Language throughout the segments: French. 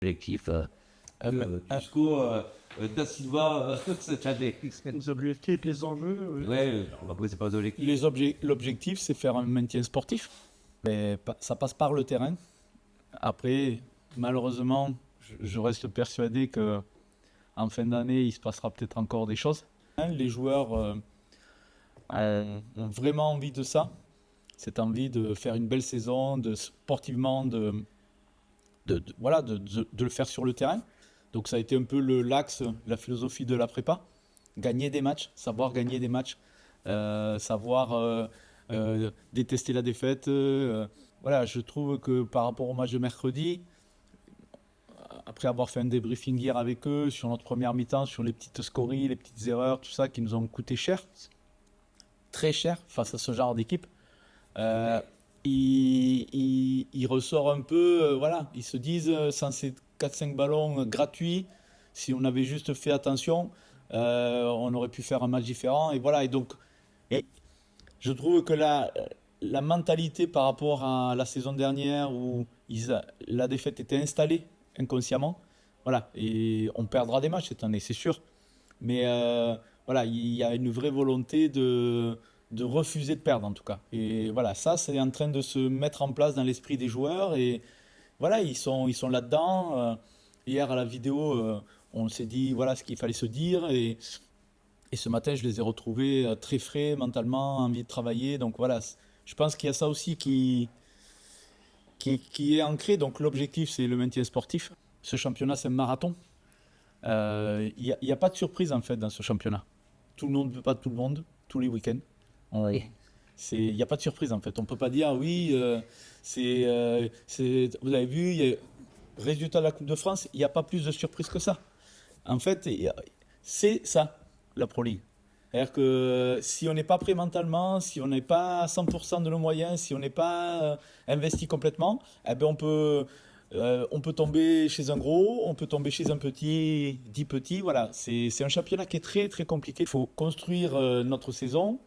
Objectif Un- jusqu'au Da Silva cette année. Les objectifs, les enjeux. Ouais, après, c'est pas objectif. L'objectif, c'est faire un maintien sportif. Mais ça passe par le terrain. Après, malheureusement, je reste persuadé que en fin d'année, il se passera peut-être encore des choses. Les joueurs ont vraiment envie de ça. Cette envie de faire une belle saison, sportivement, de le faire sur le terrain. Donc ça a été un peu l'axe, la philosophie de la prépa. Gagner des matchs, savoir gagner des matchs, savoir détester la défaite. Voilà, je trouve que par rapport au match de mercredi, après avoir fait un débriefing hier avec eux sur notre première mi-temps, sur les petites scories, les petites erreurs, tout ça qui nous ont coûté cher, très cher face à ce genre d'équipe, il ressort un peu, voilà, ils se disent, sans ces 4-5 ballons gratuits, si on avait juste fait attention, on aurait pu faire un match différent. Et voilà, et donc, je trouve que la mentalité par rapport à la saison dernière où la défaite était installée inconsciemment, voilà, et on perdra des matchs cette année, c'est sûr. Mais voilà, il y a une vraie volonté de refuser de perdre en tout cas. Et voilà, ça c'est en train de se mettre en place dans l'esprit des joueurs et voilà, ils sont là-dedans. Hier à la vidéo, on s'est dit voilà ce qu'il fallait se dire et ce matin je les ai retrouvés très frais mentalement, envie de travailler. Donc voilà, je pense qu'il y a ça aussi qui est ancré. Donc l'objectif c'est le maintien sportif. Ce championnat c'est un marathon. Il n'y a pas de surprise en fait dans ce championnat. Tout le monde ne veut pas tout le monde, tous les week-ends. Oui. Il n'y a pas de surprise en fait. On ne peut pas dire oui, vous avez vu, résultat de la Coupe de France, il n'y a pas plus de surprise que ça. En fait, c'est ça, la Pro League. C'est-à-dire que si on n'est pas prêt mentalement, si on n'est pas à 100% de nos moyens, si on n'est pas investi complètement, eh ben on peut tomber chez un gros, on peut tomber chez un petit, 10 petits. Voilà, c'est un championnat qui est très très compliqué. Il faut construire notre saison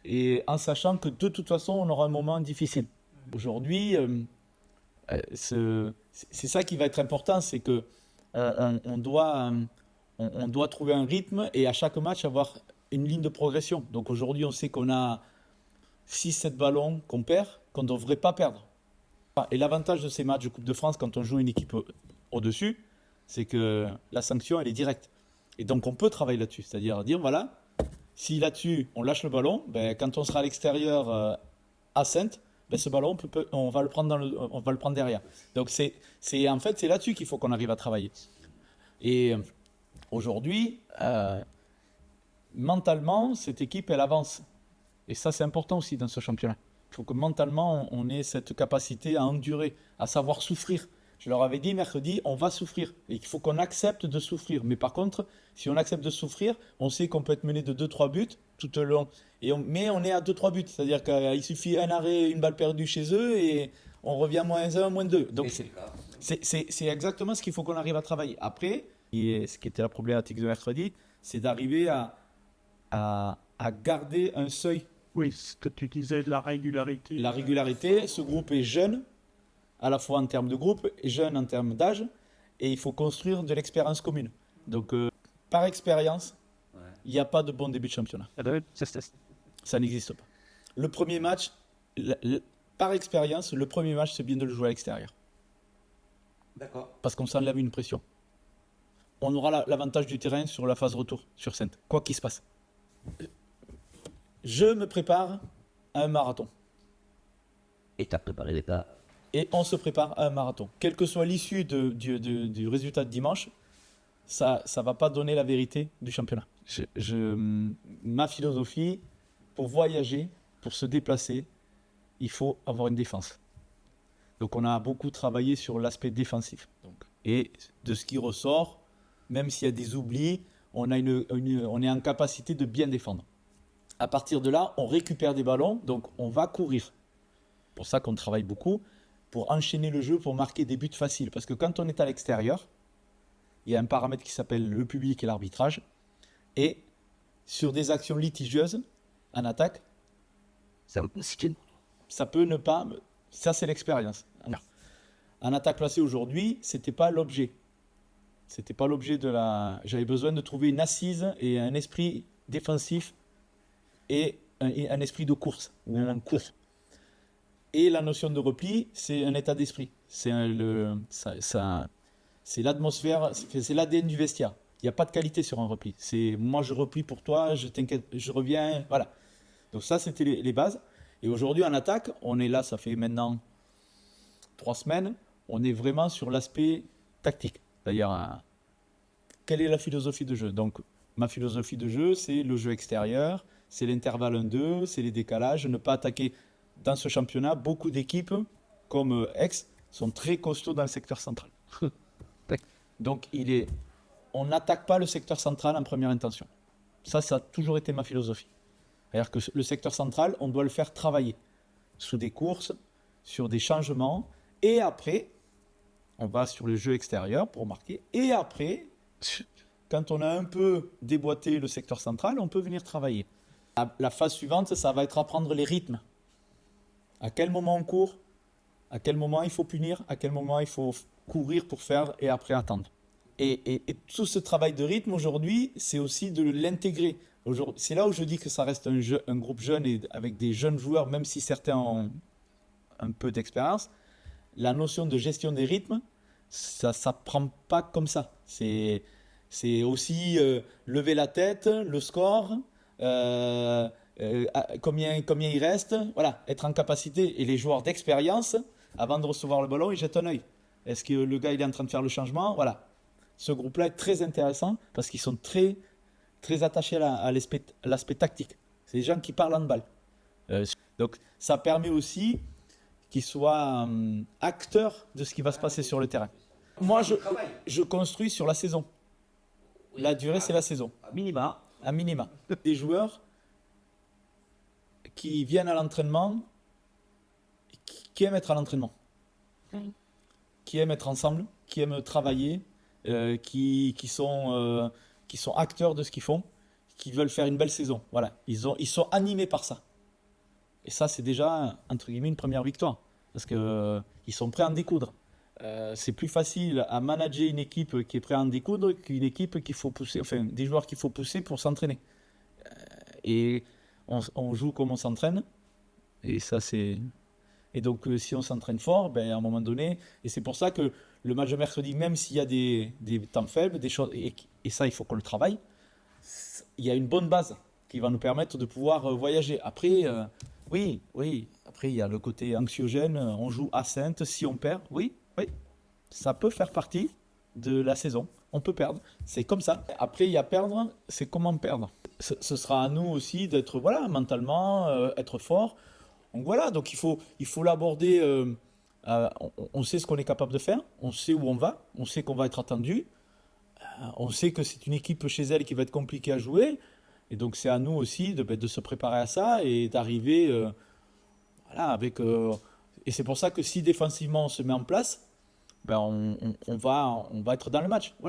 et en sachant que de toute façon, on aura un moment difficile. Aujourd'hui, c'est ça qui va être important, c'est que on doit trouver un rythme et à chaque match avoir une ligne de progression. Donc aujourd'hui, on sait qu'on a 6-7 ballons qu'on perd, qu'on ne devrait pas perdre. Et l'avantage de ces matchs de Coupe de France, quand on joue une équipe au-dessus, c'est que la sanction, elle est directe. Et donc, on peut travailler là-dessus. C'est-à-dire dire, voilà, si là-dessus, on lâche le ballon, ben, quand on sera à l'extérieur à Saintes, ben, ce ballon, on va le prendre derrière. Donc, en fait, c'est là-dessus qu'il faut qu'on arrive à travailler. Et aujourd'hui, mentalement, cette équipe, elle avance. Et ça, c'est important aussi dans ce championnat. Il faut que mentalement, on ait cette capacité à endurer, à savoir souffrir. Je leur avais dit mercredi, on va souffrir. Et qu'il faut qu'on accepte de souffrir. Mais par contre, si on accepte de souffrir, on sait qu'on peut être mené de 2-3 buts tout le long. Mais on est à 2-3 buts. C'est-à-dire qu'il suffit un arrêt, une balle perdue chez eux et on revient -1, -2. Donc c'est exactement ce qu'il faut qu'on arrive à travailler. Après, ce qui était la problématique de mercredi, c'est d'arriver à garder un seuil. Oui, ce que tu disais de la régularité. La régularité, ce groupe est jeune, à la fois en termes de groupe et jeune en termes d'âge, et il faut construire de l'expérience commune. Donc, par expérience, il n'y a pas de bon début de championnat. Ça n'existe pas. Le premier match, par expérience, le premier match, c'est bien de le jouer à l'extérieur. D'accord. Parce qu'on s'enlève une pression. On aura l'avantage du terrain sur la phase retour, sur Saintes, quoi qu'il se passe. Je me prépare à un marathon. Et tu as préparé les tas. Et on se prépare à un marathon. Quelle que soit l'issue du résultat de dimanche, ça ne va pas donner la vérité du championnat. Ma philosophie, pour voyager, pour se déplacer, il faut avoir une défense. Donc on a beaucoup travaillé sur l'aspect défensif. Et de ce qui ressort, même s'il y a des oublis, on est en capacité de bien défendre. À partir de là, on récupère des ballons, donc on va courir. C'est pour ça qu'on travaille beaucoup, pour enchaîner le jeu, pour marquer des buts faciles. Parce que quand on est à l'extérieur, il y a un paramètre qui s'appelle le public et l'arbitrage. Et sur des actions litigieuses, en attaque, ça peut ne pas... Ça, c'est l'expérience. En attaque placée aujourd'hui, ce n'était pas l'objet. C'était pas l'objet de la. J'avais besoin de trouver une assise et un esprit défensif et un esprit de course, ou un cours. Et la notion de repli, c'est un état d'esprit. C'est c'est l'atmosphère, c'est l'ADN du vestiaire. Il n'y a pas de qualité sur un repli. C'est moi je replie pour toi, je t'inquiète, je reviens, voilà. Donc ça, c'était les bases. Et aujourd'hui, en attaque, on est là, ça fait maintenant 3 semaines, on est vraiment sur l'aspect tactique. D'ailleurs, quelle est la philosophie de jeu? Donc, ma philosophie de jeu, c'est le jeu extérieur, c'est l'intervalle 1-2, c'est les décalages, ne pas attaquer. Dans ce championnat, beaucoup d'équipes, comme Aix, sont très costauds dans le secteur central. Donc, on n'attaque pas le secteur central en première intention. Ça a toujours été ma philosophie. C'est-à-dire que le secteur central, on doit le faire travailler sous des courses, sur des changements, et après, on va sur le jeu extérieur pour marquer, et après, quand on a un peu déboîté le secteur central, on peut venir travailler. La phase suivante, ça va être apprendre les rythmes. À quel moment on court, à quel moment il faut punir, à quel moment il faut courir pour faire et après attendre. Et tout ce travail de rythme aujourd'hui, c'est aussi de l'intégrer. C'est là où je dis que ça reste un groupe jeune et avec des jeunes joueurs, même si certains ont un peu d'expérience. La notion de gestion des rythmes, ça ne s'apprend pas comme ça. C'est aussi lever la tête, le score, combien il reste, voilà, être en capacité. Et les joueurs d'expérience, avant de recevoir le ballon, ils jettent un œil. Est-ce que le gars il est en train de faire le changement? Voilà. Ce groupe-là est très intéressant parce qu'ils sont très, très attachés à l'aspect tactique. C'est des gens qui parlent handball. Donc ça permet aussi qu'ils soient acteurs de ce qui va se passer sur le terrain. Moi, je construis sur la saison. La durée, c'est la saison. À minima. À minima. Des joueurs qui viennent à l'entraînement, qui aiment être à l'entraînement, qui aiment être ensemble, qui aiment travailler, qui sont acteurs de ce qu'ils font, qui veulent faire une belle saison. Voilà, ils sont animés par ça. Et ça, c'est déjà, entre guillemets, une première victoire. Parce qu'ils sont prêts à en découdre. C'est plus facile à manager une équipe qui est prête à en découdre qu'une équipe qu'il faut pousser, enfin, des joueurs qu'il faut pousser pour s'entraîner. Et on joue comme on s'entraîne. Et ça, c'est... Et donc, si on s'entraîne fort, ben, à un moment donné, et c'est pour ça que le match de mercredi, même s'il y a des temps faibles, des choses, et ça, il faut qu'on le travaille, il y a une bonne base qui va nous permettre de pouvoir voyager. Après, oui, après, il y a le côté anxiogène, on joue à Sainte, si on perd, oui, ça peut faire partie de la saison. On peut perdre, c'est comme ça. Après, il y a perdre, c'est comment perdre. Ce sera à nous aussi d'être, voilà, mentalement, être fort. Donc voilà, donc il faut l'aborder. On sait ce qu'on est capable de faire, on sait où on va, on sait qu'on va être attendu, on sait que c'est une équipe chez elle qui va être compliquée à jouer. Et donc c'est à nous aussi de se préparer à ça et d'arriver voilà, avec... et c'est pour ça que si défensivement on se met en place, ben on va être dans le match. Voilà.